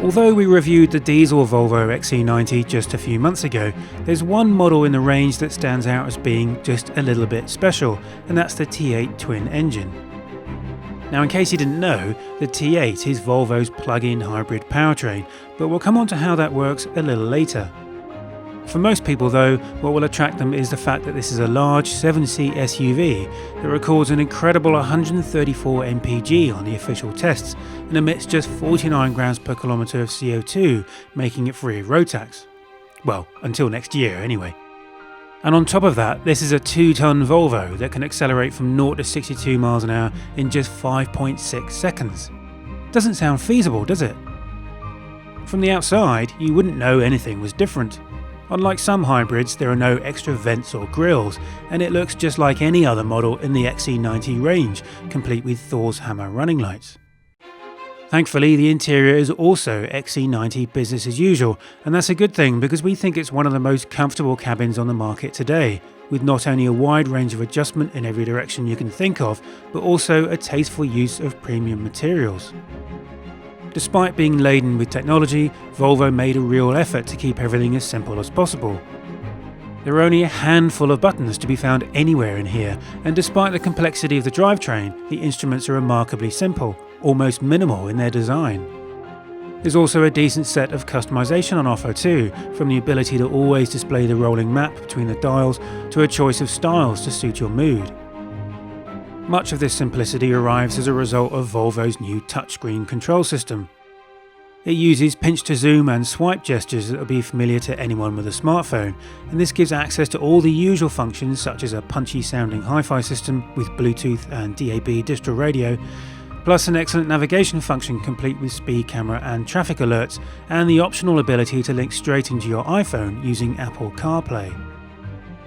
Although we reviewed the diesel Volvo XC90 just a few months ago, there's one model in the range that stands out as being just a little bit special, and that's the T8 twin engine. Now, in case you didn't know, the T8 is Volvo's plug-in hybrid powertrain, but we'll come on to how that works a little later. For most people though, what will attract them is the fact that this is a large 7-seat SUV that records an incredible 134 mpg on the official tests and emits just 49 grams per kilometre of CO2, making it free of road tax. Well, until next year anyway. And on top of that, this is a 2-ton Volvo that can accelerate from 0 to 62 miles an hour in just 5.6 seconds. Doesn't sound feasible, does it? From the outside, you wouldn't know anything was different. Unlike some hybrids, there are no extra vents or grills, and it looks just like any other model in the XC90 range, complete with Thor's hammer running lights. Thankfully, the interior is also XC90 business as usual, and that's a good thing because we think it's one of the most comfortable cabins on the market today, with not only a wide range of adjustment in every direction you can think of, but also a tasteful use of premium materials. Despite being laden with technology, Volvo made a real effort to keep everything as simple as possible. There are only a handful of buttons to be found anywhere in here, and despite the complexity of the drivetrain, the instruments are remarkably simple, almost minimal in their design. There's also a decent set of customization on offer too, from the ability to always display the rolling map between the dials to a choice of styles to suit your mood. Much of this simplicity arrives as a result of Volvo's new touchscreen control system. It uses pinch to zoom and swipe gestures that will be familiar to anyone with a smartphone, and this gives access to all the usual functions such as a punchy sounding hi-fi system with Bluetooth and DAB distro radio, plus an excellent navigation function complete with speed camera and traffic alerts, and the optional ability to link straight into your iPhone using Apple CarPlay.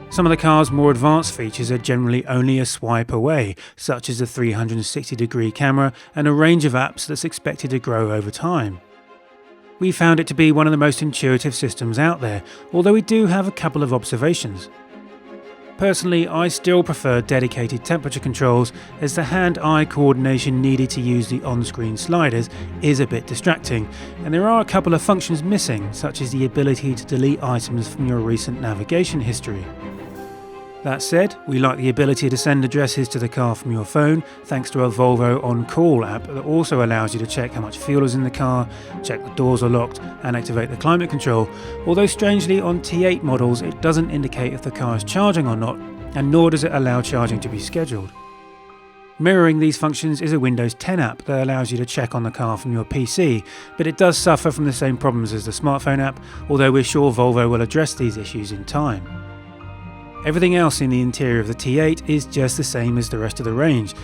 Some of the car's more advanced features are generally only a swipe away, such as a 360-degree camera and a range of apps that's expected to grow over time. We found it to be one of the most intuitive systems out there, although we do have a couple of observations. Personally, I still prefer dedicated temperature controls, as the hand-eye coordination needed to use the on-screen sliders is a bit distracting, and there are a couple of functions missing, such as the ability to delete items from your recent navigation history. That said, we like the ability to send addresses to the car from your phone, thanks to a Volvo On Call app that also allows you to check how much fuel is in the car, check the doors are locked, and activate the climate control, although strangely on T8 models it doesn't indicate if the car is charging or not, and nor does it allow charging to be scheduled. Mirroring these functions is a Windows 10 app that allows you to check on the car from your PC, but it does suffer from the same problems as the smartphone app, although we're sure Volvo will address these issues in time. Everything else in the interior of the T8 is just the same as the rest of the range.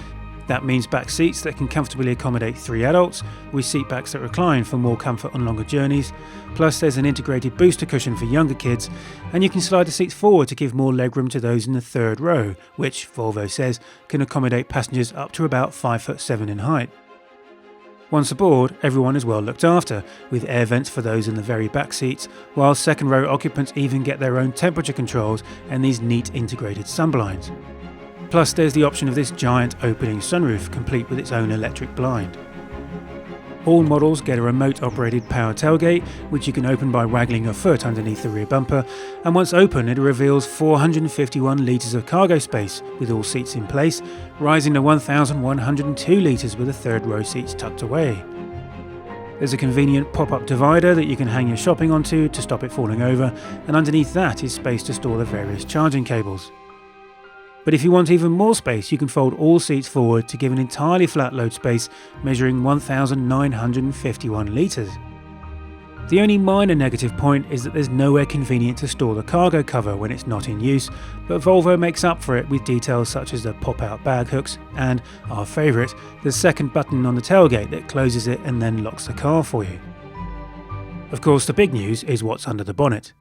That means back seats that can comfortably accommodate 3 adults, with seat backs that recline for more comfort on longer journeys, plus there's an integrated booster cushion for younger kids, and you can slide the seats forward to give more legroom to those in the third row, which, Volvo says, can accommodate passengers up to about 5'7" in height. Once aboard, everyone is well looked after, with air vents for those in the very back seats, while second row occupants even get their own temperature controls and these neat integrated sunblinds. Plus there's the option of this giant opening sunroof, complete with its own electric blind. All models get a remote operated power tailgate, which you can open by waggling your foot underneath the rear bumper, and once open it reveals 451 litres of cargo space, with all seats in place, rising to 1,102 litres with the third row seats tucked away. There's a convenient pop-up divider that you can hang your shopping onto to stop it falling over, and underneath that is space to store the various charging cables. But if you want even more space, you can fold all seats forward to give an entirely flat load space measuring 1,951 litres. The only minor negative point is that there's nowhere convenient to store the cargo cover when it's not in use, but Volvo makes up for it with details such as the pop-out bag hooks and, our favourite, the second button on the tailgate that closes it and then locks the car for you. Of course, the big news is what's under the bonnet.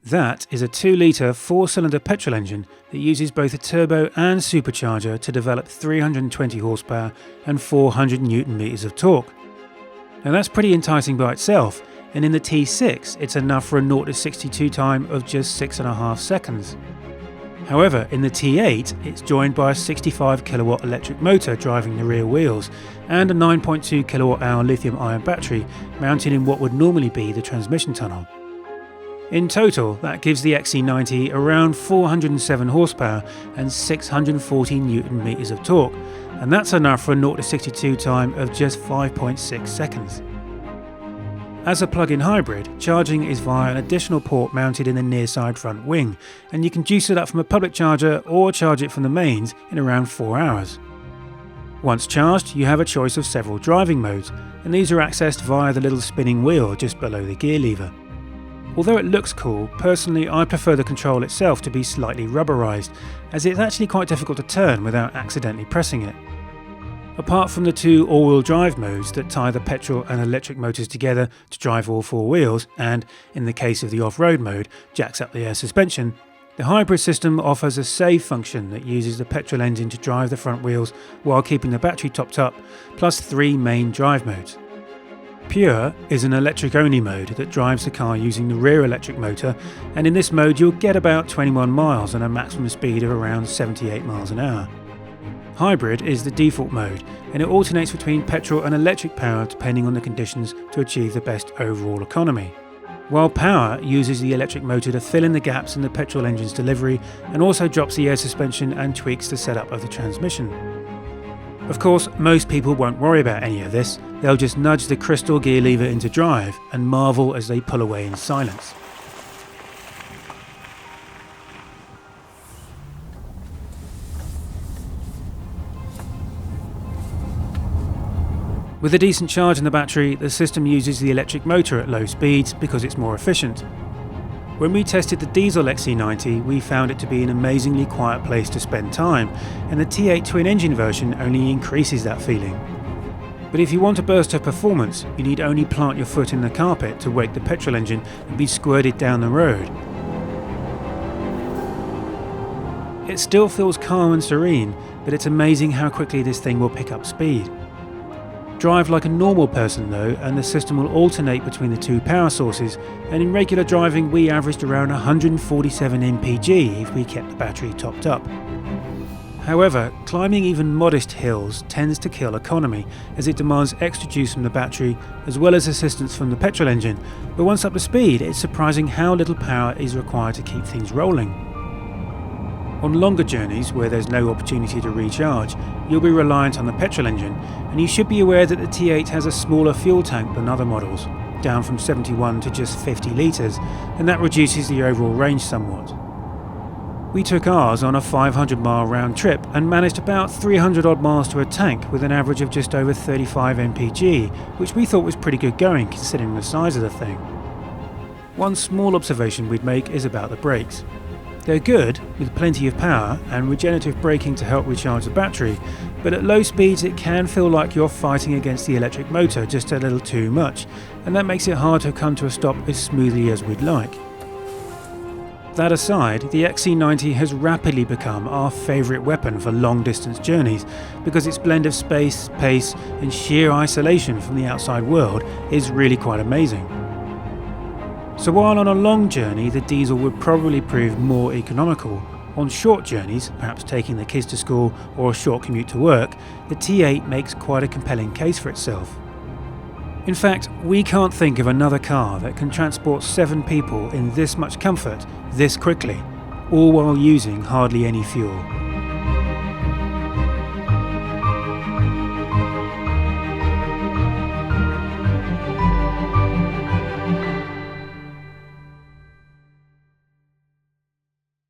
That is a 2-litre 4-cylinder petrol engine that uses both a turbo and supercharger to develop 320 horsepower and 400 Newton meters of torque. Now that's pretty enticing by itself, and in the T6 it's enough for a 0 to 62 time of just 6.5 seconds. However, in the T8, it's joined by a 65 kilowatt electric motor driving the rear wheels and a 9.2 kilowatt hour lithium-ion battery mounted in what would normally be the transmission tunnel. In total, that gives the XC90 around 407 horsepower and 640 newton meters of torque, and that's enough for a 0 to 62 time of just 5.6 seconds. As a plug-in hybrid, charging is via an additional port mounted in the near side front wing, and you can juice it up from a public charger or charge it from the mains in around 4 hours. Once charged, you have a choice of several driving modes, and these are accessed via the little spinning wheel just below the gear lever. Although it looks cool, personally I prefer the control itself to be slightly rubberized, as it's actually quite difficult to turn without accidentally pressing it. Apart from the two all-wheel drive modes that tie the petrol and electric motors together to drive all four wheels and, in the case of the off-road mode, jacks up the air suspension, the hybrid system offers a save function that uses the petrol engine to drive the front wheels while keeping the battery topped up, plus 3 main drive modes. Pure is an electric-only mode that drives the car using the rear electric motor, and in this mode you'll get about 21 miles and a maximum speed of around 78 miles an hour. Hybrid is the default mode, and it alternates between petrol and electric power depending on the conditions to achieve the best overall economy. While Power uses the electric motor to fill in the gaps in the petrol engine's delivery and also drops the air suspension and tweaks the setup of the transmission. Of course, most people won't worry about any of this, they'll just nudge the crystal gear lever into drive and marvel as they pull away in silence. With a decent charge in the battery, the system uses the electric motor at low speeds because it's more efficient. When we tested the diesel XC90, we found it to be an amazingly quiet place to spend time, and the T8 twin-engine version only increases that feeling. But if you want a burst of performance, you need only plant your foot in the carpet to wake the petrol engine and be squirted down the road. It still feels calm and serene, but it's amazing how quickly this thing will pick up speed. Drive like a normal person though, and the system will alternate between the two power sources, and in regular driving we averaged around 147 mpg if we kept the battery topped up. However, climbing even modest hills tends to kill economy, as it demands extra juice from the battery as well as assistance from the petrol engine, but once up to speed it's surprising how little power is required to keep things rolling. On longer journeys where there's no opportunity to recharge, you'll be reliant on the petrol engine, and you should be aware that the T8 has a smaller fuel tank than other models, down from 71 to just 50 litres, and that reduces the overall range somewhat. We took ours on a 500-mile round trip and managed about 300 odd miles to a tank with an average of just over 35 mpg, which we thought was pretty good going considering the size of the thing. One small observation we'd make is about the brakes. They're good, with plenty of power and regenerative braking to help recharge the battery, but at low speeds it can feel like you're fighting against the electric motor just a little too much, and that makes it hard to come to a stop as smoothly as we'd like. That aside, the XC90 has rapidly become our favourite weapon for long distance journeys because its blend of space, pace and sheer isolation from the outside world is really quite amazing. So while on a long journey the diesel would probably prove more economical, on short journeys, perhaps taking the kids to school or a short commute to work, the T8 makes quite a compelling case for itself. In fact, we can't think of another car that can transport 7 people in this much comfort, this quickly, all while using hardly any fuel.